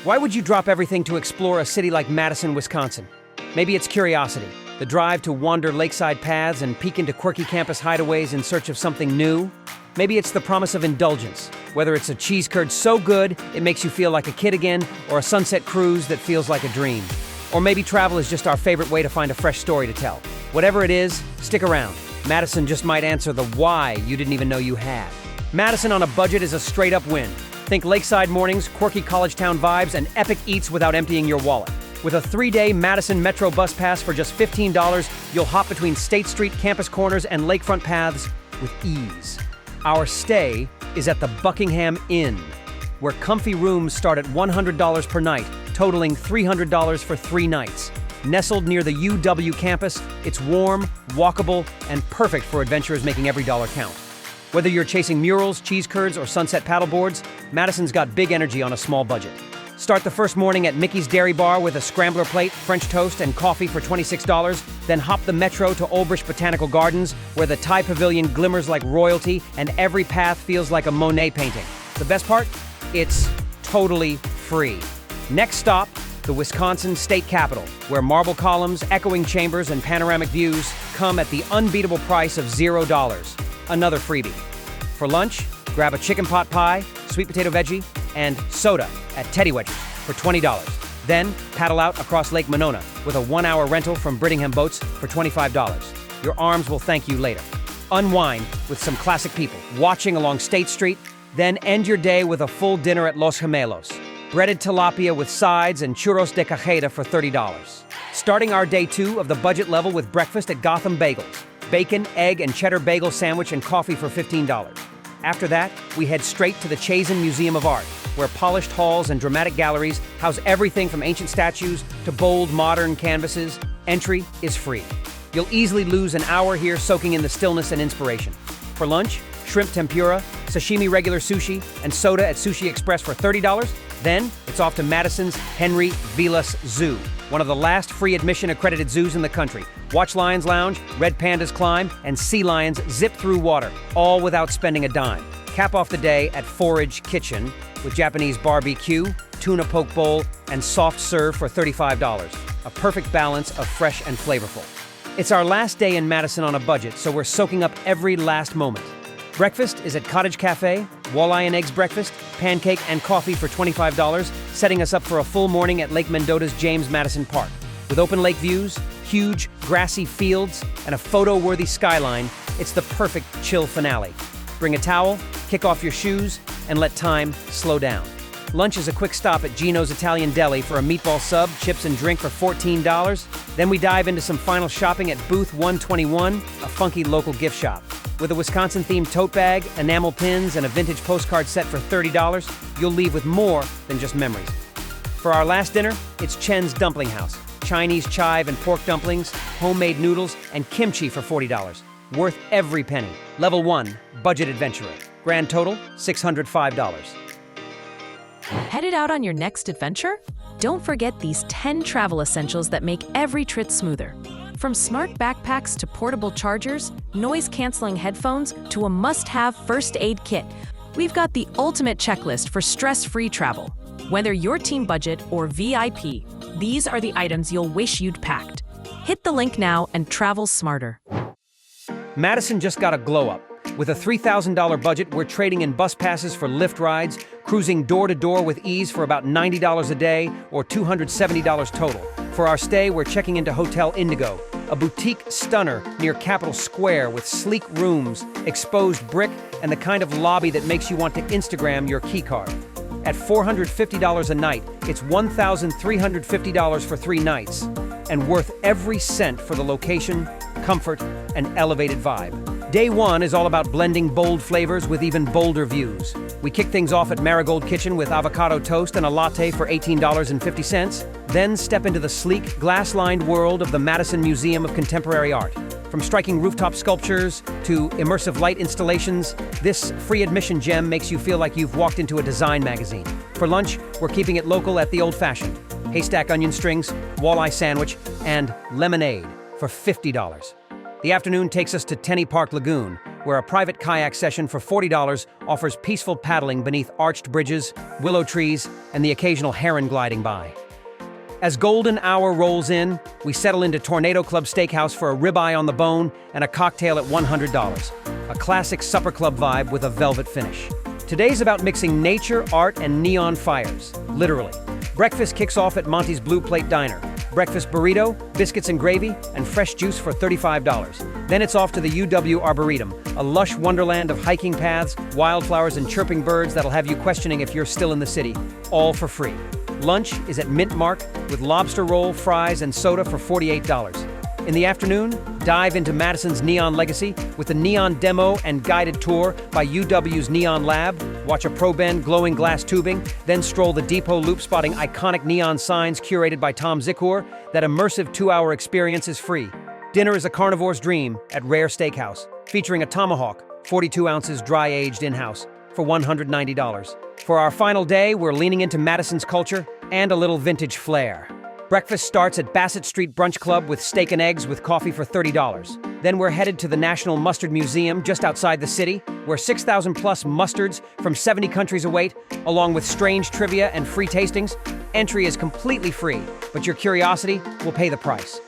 Why would you drop everything to explore a city like Madison, Wisconsin? Maybe it's curiosity, the drive to wander lakeside paths and peek into quirky campus hideaways in search of something new. Maybe it's the promise of indulgence, whether it's a cheese curd so good it makes you feel like a kid again, or a sunset cruise that feels like a dream. Or maybe travel is just our favorite way to find a fresh story to tell. Whatever it is, stick around. Madison just might answer the why you didn't even know you had. Madison on a budget is a straight-up win. Think lakeside mornings, quirky college town vibes, and epic eats without emptying your wallet. With a 3-day Madison Metro bus pass for just $15, you'll hop between State Street campus corners and lakefront paths with ease. Our stay is at the Buckingham Inn, where comfy rooms start at $100 per night, totaling $300 for 3 nights. Nestled near the UW campus, it's warm, walkable, and perfect for adventurers making every dollar count. Whether you're chasing murals, cheese curds, or sunset paddleboards, Madison's got big energy on a small budget. Start the first morning at Mickey's Dairy Bar with a scrambler plate, French toast, and coffee for $26. Then hop the metro to Olbrich Botanical Gardens, where the Thai Pavilion glimmers like royalty and every path feels like a Monet painting. The best part? It's totally free. Next stop, the Wisconsin State Capitol, where marble columns, echoing chambers, and panoramic views come at the unbeatable price of $0. Another freebie. For lunch, grab a chicken pot pie, sweet potato veggie, and soda at Teddy Wedgers for $20. Then paddle out across Lake Monona with a 1-hour rental from Brittingham Boats for $25. Your arms will thank you later. Unwind with some classic people, watching along State Street, then end your day with a full dinner at Los Gemelos. Breaded tilapia with sides and churros de cajeta for $30. Starting our day 2 of the budget level with breakfast at Gotham Bagels. Bacon, egg, and cheddar bagel sandwich and coffee for $15. After that, we head straight to the Chazen Museum of Art, where polished halls and dramatic galleries house everything from ancient statues to bold, modern canvases. Entry is free. You'll easily lose an hour here soaking in the stillness and inspiration. For lunch, shrimp tempura, sashimi regular sushi, and soda at Sushi Express for $30. Then, it's off to Madison's Henry Vilas Zoo, one of the last free admission accredited zoos in the country. Watch lions lounge, red pandas climb, and sea lions zip through water, all without spending a dime. Cap off the day at Forage Kitchen with Japanese barbecue, tuna poke bowl, and soft serve for $35. A perfect balance of fresh and flavorful. It's our last day in Madison on a budget, so we're soaking up every last moment. Breakfast is at Cottage Cafe, walleye and eggs breakfast, pancake and coffee for $25, setting us up for a full morning at Lake Mendota's James Madison Park. With open lake views, huge grassy fields, and a photo-worthy skyline, it's the perfect chill finale. Bring a towel, kick off your shoes, and let time slow down. Lunch is a quick stop at Gino's Italian Deli for a meatball sub, chips, and drink for $14. Then we dive into some final shopping at Booth 121, a funky local gift shop. With a Wisconsin-themed tote bag, enamel pins, and a vintage postcard set for $30, you'll leave with more than just memories. For our last dinner, it's Chen's Dumpling House. Chinese chive and pork dumplings, homemade noodles, and kimchi for $40. Worth every penny. Level 1, Budget Adventurer. Grand total, $605. Headed out on your next adventure? Don't forget these 10 travel essentials that make every trip smoother. From smart backpacks to portable chargers, noise-canceling headphones to a must-have first aid kit, we've got the ultimate checklist for stress-free travel. Whether you're team budget or VIP, these are the items you'll wish you'd packed. Hit the link now and travel smarter. Madison just got a glow-up. With a $3,000 budget, we're trading in bus passes for Lyft rides, cruising door-to-door with ease for about $90 a day, or $270 total. For our stay, we're checking into Hotel Indigo, a boutique stunner near Capitol Square with sleek rooms, exposed brick, and the kind of lobby that makes you want to Instagram your keycard. At $450 a night, it's $1,350 for 3 nights, and worth every cent for the location, comfort, and elevated vibe. Day 1 is all about blending bold flavors with even bolder views. We kick things off at Marigold Kitchen with avocado toast and a latte for $18.50, then step into the sleek, glass-lined world of the Madison Museum of Contemporary Art. From striking rooftop sculptures to immersive light installations, this free admission gem makes you feel like you've walked into a design magazine. For lunch, we're keeping it local at the old-fashioned. Haystack onion strings, walleye sandwich, and lemonade for $50. The afternoon takes us to Tenny Park Lagoon, where a private kayak session for $40 offers peaceful paddling beneath arched bridges, willow trees, and the occasional heron gliding by. As golden hour rolls in, we settle into Tornado Club Steakhouse for a ribeye on the bone and a cocktail at $100. A classic supper club vibe with a velvet finish. Today's about mixing nature, art, and neon fires, literally. Breakfast kicks off at Monty's Blue Plate Diner. Breakfast burrito, biscuits and gravy, and fresh juice for $35. Then it's off to the UW Arboretum, a lush wonderland of hiking paths, wildflowers, and chirping birds that'll have you questioning if you're still in the city, all for free. Lunch is at Mint Mark with lobster roll, fries, and soda for $48. In the afternoon, dive into Madison's neon legacy with a neon demo and guided tour by UW's Neon Lab, watch a pro-bend glowing glass tubing, then stroll the depot loop spotting iconic neon signs curated by Tom Zicor. That immersive 2-hour experience is free. Dinner is a carnivore's dream at Rare Steakhouse, featuring a tomahawk, 42 ounces dry-aged in-house, for $190. For our final day, we're leaning into Madison's culture and a little vintage flair. Breakfast starts at Bassett Street Brunch Club with steak and eggs with coffee for $30. Then we're headed to the National Mustard Museum just outside the city, where 6,000-plus mustards from 70 countries await, along with strange trivia and free tastings. Entry is completely free, but your curiosity will pay the price.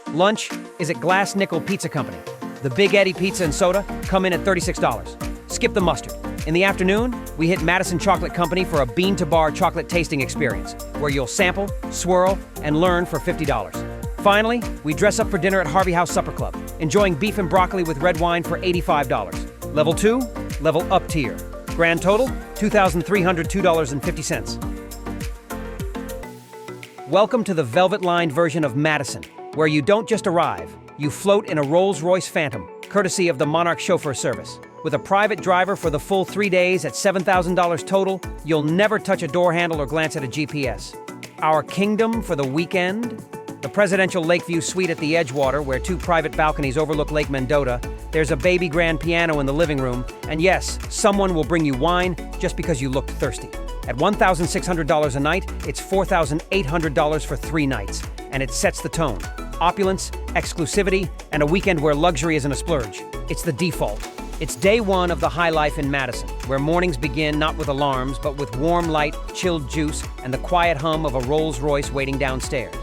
Lunch is at Glass Nickel Pizza Company. The Big Eddie Pizza and Soda come in at $36. Skip the mustard. In the afternoon, we hit Madison Chocolate Company for a bean-to-bar chocolate tasting experience, where you'll sample, swirl, and learn for $50. Finally, we dress up for dinner at Harvey House Supper Club, enjoying beef and broccoli with red wine for $85. Level 2, level up tier. Grand total, $2,302.50. Welcome to the velvet-lined version of Madison, where you don't just arrive, you float in a Rolls-Royce Phantom, courtesy of the Monarch Chauffeur Service. With a private driver for the full 3 days at $7,000 total, you'll never touch a door handle or glance at a GPS. Our kingdom for the weekend? The presidential Lakeview suite at the Edgewater, where 2 private balconies overlook Lake Mendota. There's a baby grand piano in the living room. And yes, someone will bring you wine just because you looked thirsty. At $1,600 a night, it's $4,800 for 3 nights. And it sets the tone. Opulence, exclusivity, and a weekend where luxury isn't a splurge. It's the default. It's day 1 of the high life in Madison, where mornings begin not with alarms, but with warm light, chilled juice, and the quiet hum of a Rolls-Royce waiting downstairs.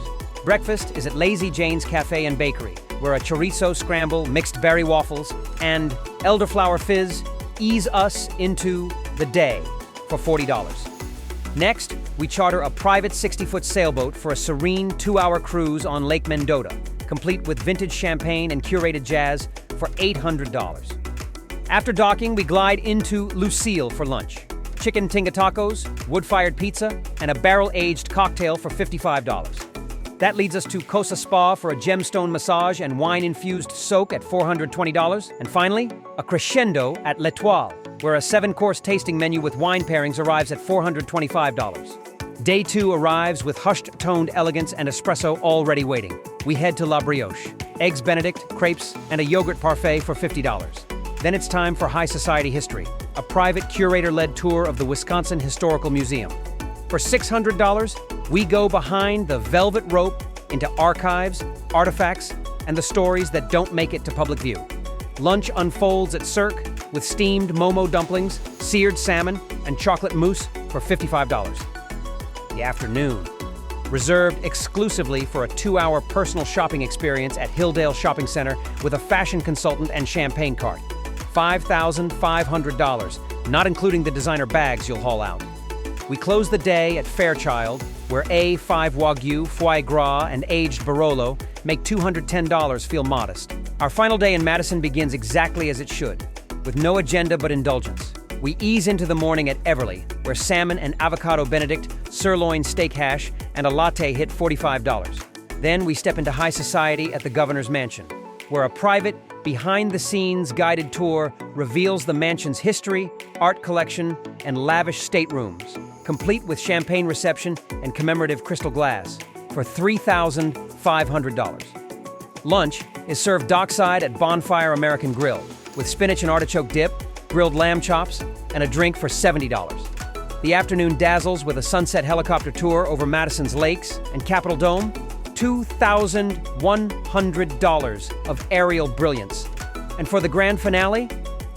Breakfast is at Lazy Jane's Cafe and Bakery, where a chorizo scramble, mixed berry waffles, and elderflower fizz ease us into the day for $40. Next, we charter a private 60-foot sailboat for a serene 2-hour cruise on Lake Mendota, complete with vintage champagne and curated jazz for $800. After docking, we glide into Lucille for lunch. Chicken tinga tacos, wood-fired pizza, and a barrel-aged cocktail for $55. That leads us to Cosa Spa for a gemstone massage and wine-infused soak at $420. And finally, a crescendo at L'Etoile, where a 7-course tasting menu with wine pairings arrives at $425. Day 2 arrives with hushed-toned elegance and espresso already waiting. We head to La Brioche, Eggs Benedict, crepes, and a yogurt parfait for $50. Then it's time for High Society History, a private curator-led tour of the Wisconsin Historical Museum. For $600, we go behind the velvet rope into archives, artifacts, and the stories that don't make it to public view. Lunch unfolds at Cirque with steamed Momo dumplings, seared salmon, and chocolate mousse for $55. The afternoon, reserved exclusively for a 2-hour personal shopping experience at Hilldale Shopping Center with a fashion consultant and champagne cart. $5,500, not including the designer bags you'll haul out. We close the day at Fairchild, where A5 Wagyu, foie gras, and aged Barolo make $210 feel modest. Our final day in Madison begins exactly as it should, with no agenda but indulgence. We ease into the morning at Everly, where salmon and avocado Benedict, sirloin steak hash, and a latte hit $45. Then we step into high society at the governor's mansion, where a private, behind-the-scenes guided tour reveals the mansion's history, art collection, and lavish staterooms, complete with champagne reception and commemorative crystal glass, for $3,500. Lunch is served dockside at Bonfire American Grill, with spinach and artichoke dip, grilled lamb chops, and a drink for $70. The afternoon dazzles with a sunset helicopter tour over Madison's lakes and Capitol Dome, $2,100 of aerial brilliance. And for the grand finale,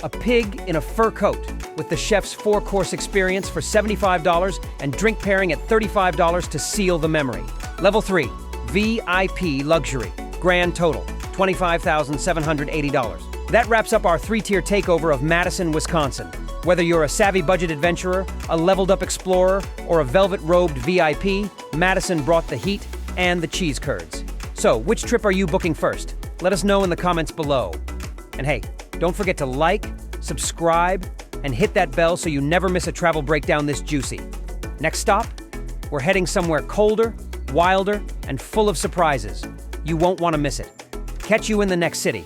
A pig in a fur coat with the chef's 4-course experience for $75 and drink pairing at $35 to seal the memory. Level 3, VIP Luxury. Grand total, $25,780. That wraps up our 3-tier takeover of Madison, Wisconsin. Whether you're a savvy budget adventurer, a leveled-up explorer, or a velvet-robed VIP, Madison brought the heat and the cheese curds. So, which trip are you booking first? Let us know in the comments below. And hey, don't forget to like, subscribe, and hit that bell so you never miss a travel breakdown this juicy. Next stop, we're heading somewhere colder, wilder, and full of surprises. You won't want to miss it. Catch you in the next city.